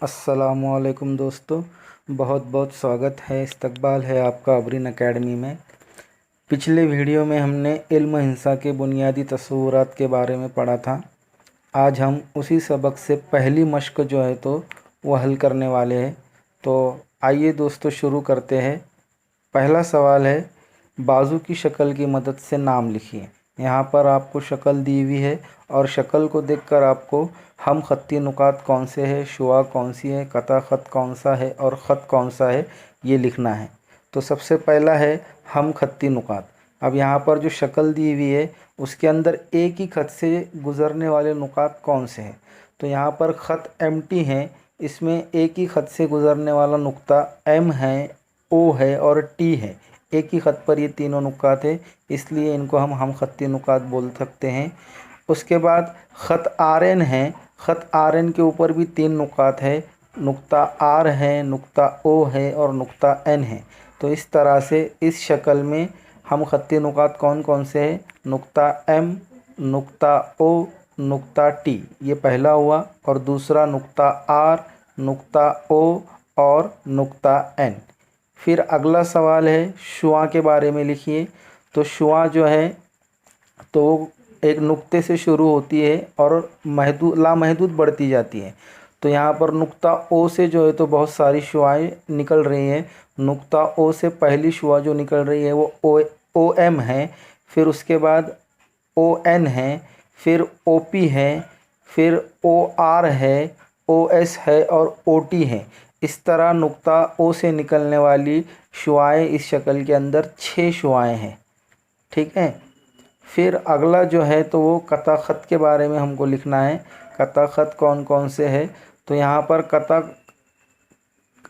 अस्सलामुअलैकुम दोस्तों, बहुत बहुत स्वागत है, इस्तकबाल है आपका अबरीन एकेडमी में। पिछले वीडियो में हमने इल्म हिंसा के बुनियादी तस्वुरात के बारे में पढ़ा था। आज हम उसी सबक से पहली मश्क जो है तो वह हल करने वाले हैं। तो आइए दोस्तों शुरू करते हैं। पहला सवाल है, बाजू की शक्ल की मदद से नाम लिखिए। यहाँ पर आपको शक्ल दी हुई है और शक्ल को देखकर आपको हम खत्ती नुकात कौन से है, शुआ कौन सी है, कता ख़त कौन सा है और ख़त कौन सा है ये लिखना है। तो सबसे पहला है हम खत्ती नुकात। अब यहाँ पर जो शक्ल दी हुई है उसके अंदर एक ही ख़त से गुज़रने वाले नुकात कौन से हैं। तो यहाँ पर ख़त एम्प्टी है, इसमें एक ही ख़त से गुज़रने वाला नुक्ता एम है, ओ है और टी है। एक ही ख़त पर ये तीनों नुकात है, इसलिए इनको हम खत्ती नुकात बोल सकते हैं। उसके बाद ख़त आर एन है। ख़त आर एन के ऊपर भी तीन नुकात है, नुक्ता आर है, नुक्ता ओ है और नुक्ता एन है। तो इस तरह से इस शक्ल में हम खत्ती नुकात कौन कौन से हैं, नुक्ता एम, नुक्ता ओ, नुक्ता टी, ये पहला हुआ। और दूसरा नुक्ता आर, नुक्ता ओ और नुक्ता एन। फिर अगला सवाल है शुआ के बारे में लिखिए। तो शुआ जो है तो एक नुक्ते से शुरू होती है और लामहदूद बढ़ती जाती है। तो यहाँ पर नुक्ता ओ से जो है तो बहुत सारी शुआएँ निकल रही हैं। नुक्ता ओ से पहली शुआ जो निकल रही है वो ओ एम है, फिर उसके बाद ओ एन है, फिर ओ पी है, फिर ओ आर है, ओ एस है और ओ टी है। इस तरह नुक्ता ओ से निकलने वाली शुआएँ इस शक्ल के अंदर 6 शुआएँ हैं। ठीक है। फिर अगला जो है तो वो कता ख़त के बारे में हमको लिखना है। कता ख़त कौन कौन से है, तो यहाँ पर कता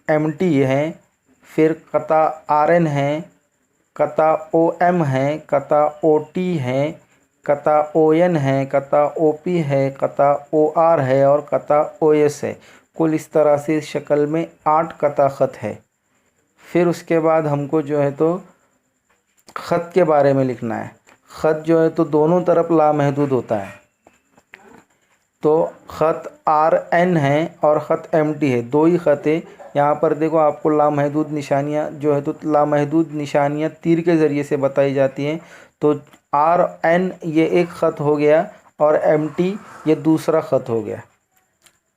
एम टी है, फिर कता आर एन है, कता ओ एम है, कता ओ टी है, कता ओ एन है, कता ओ पी है, कता ओ आर है और कता ओ एस है। कुल इस तरह से इस शक्ल में 8 कता ख़त है। फिर उसके बाद हमको जो है तो ख़त के बारे में लिखना है। ख़त जो है तो दोनों तरफ लामहदूद होता है। तो ख़त आर एन है और ख़त एम टी है, दो ही ख़त है। यहाँ पर देखो आपको लामहदूद निशानियाँ जो है तो लामहदूद निशानियाँ तीर के ज़रिए से बताई जाती हैं। तो आर एन ये एक ख़त हो गया और एम टी ये दूसरा ख़त हो गया।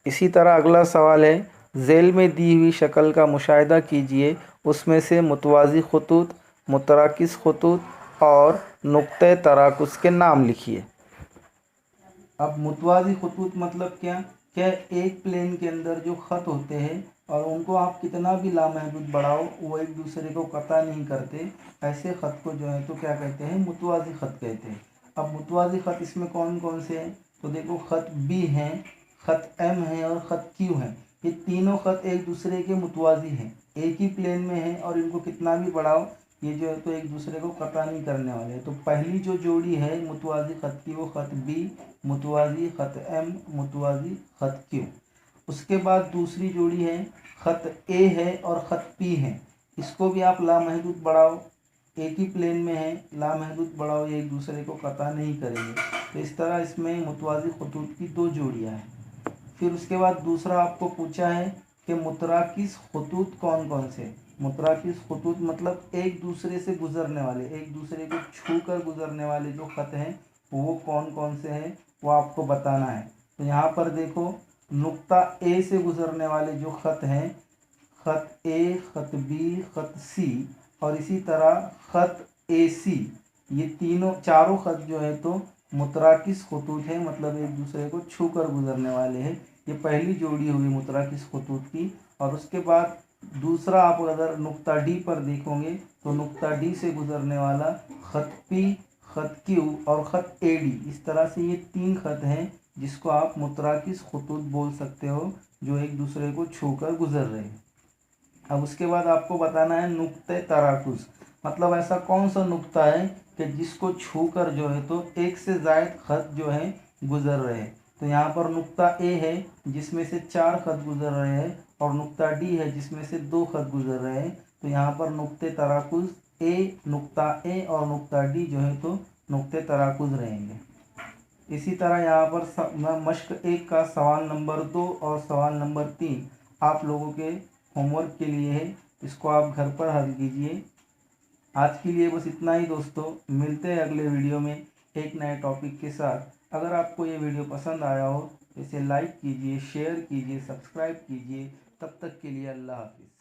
इसी तरह अगला सवाल है, झेल में दी हुई शक्ल का मुशाहिदा कीजिए, उसमें से मुतवाज़ी ख़ुतूत, मुतराकिस ख़ुतूत और नुक्ते तराकुस के नाम लिखिए। अब मुतवाज़ी ख़ुतूत मतलब क्या क्या एक प्लेन के अंदर जो ख़त होते हैं और उनको आप कितना भी लामहदूद बढ़ाओ वो एक दूसरे को कता नहीं करते, ऐसे ख़त को जो है तो क्या कहते हैं, मुतवाज़ी ख़त कहते हैं। अब मुतवाज़ी ख़त इसमें कौन कौन से हैं, तो देखो ख़त बी हैं, ख़त एम है और ख़त क्यू है। ये तीनों ख़त एक दूसरे के मुतवाज़ी हैं, एक ही प्लेन में हैं और इनको कितना भी बढ़ाओ ये जो है तो एक दूसरे को कता नहीं करने वाले। तो पहली जो जोड़ी है मुतवाज़ी ख़त की वो ख़त बी, मुतवाज़ी ख़त एम, मुतवाज़ी ख़त क्यू। उसके बाद दूसरी जोड़ी है ख़त ए है और ख़त पी है। इसको भी आप लामहदूद बढ़ाओ, एक ही प्लेन में है, लामहदूद बढ़ाओ ये एक दूसरे को कता नहीं करेंगे। तो इस तरह इसमें मुतवाज़ी ख़ुतूत की दो जोड़ियाँ हैं। फिर उसके बाद दूसरा आपको पूछा है कि मुतराकिस ख़ुतूत कौन कौन से। मुतराकिस ख़ुतूत मतलब एक दूसरे से गुज़रने वाले, एक दूसरे को छू कर गुज़रने वाले जो ख़त हैं वो कौन कौन से हैं वो आपको बताना है। तो यहाँ पर देखो नुक्ता ए से गुज़रने वाले जो ख़त हैं, ख़त ए, ख़त बी, ख़त सी और इसी तरह ख़त ए सी, ये तीनों चारों ख़त जो है तो मुतराकिस ख़ुतूत है, मतलब एक दूसरे को छू कर गुज़रने वाले हैं। ये पहली जोड़ी हुई मुतराकिस ख़ुतूत की। और उसके बाद दूसरा आप अगर नुक्ता डी पर देखोगे तो नुक्ता डी से गुज़रने वाला ख़त पी, ख़त क्यू और ख़त ए डी, इस तरह से ये 3 ख़त हैं जिसको आप मुतराकिस ख़ुतूत बोल सकते हो, जो एक दूसरे को छू कर गुज़र रहे हैं। अब उसके बाद आपको बताना है नुक्ते तराकुस, मतलब ऐसा कौन सा नुक्ता है कि जिसको छू कर जो है तो एक से ज़ायद ख़त जो है गुज़र रहे हैं। तो यहाँ पर नुक्ता ए है जिसमें से 4 ख़त गुज़र रहे हैं और नुक्ता डी है जिसमें से 2 ख़त गुज़र रहे हैं। तो यहाँ पर नुक्ते तराकुस ए, नुक्ता ए और नुक्ता डी जो है तो नुक्ते तराकुस रहेंगे। इसी तरह यहाँ पर मश्क 1 का सवाल नंबर 2 और सवाल नंबर 3 आप लोगों के होमवर्क के लिए है, इसको आप घर पर हल कीजिए। आज के लिए बस इतना ही दोस्तों, मिलते हैं अगले वीडियो में एक नए टॉपिक के साथ। अगर आपको ये वीडियो पसंद आया हो तो इसे लाइक कीजिए, शेयर कीजिए, सब्सक्राइब कीजिए। तब तक के लिए अल्लाह हाफिज़।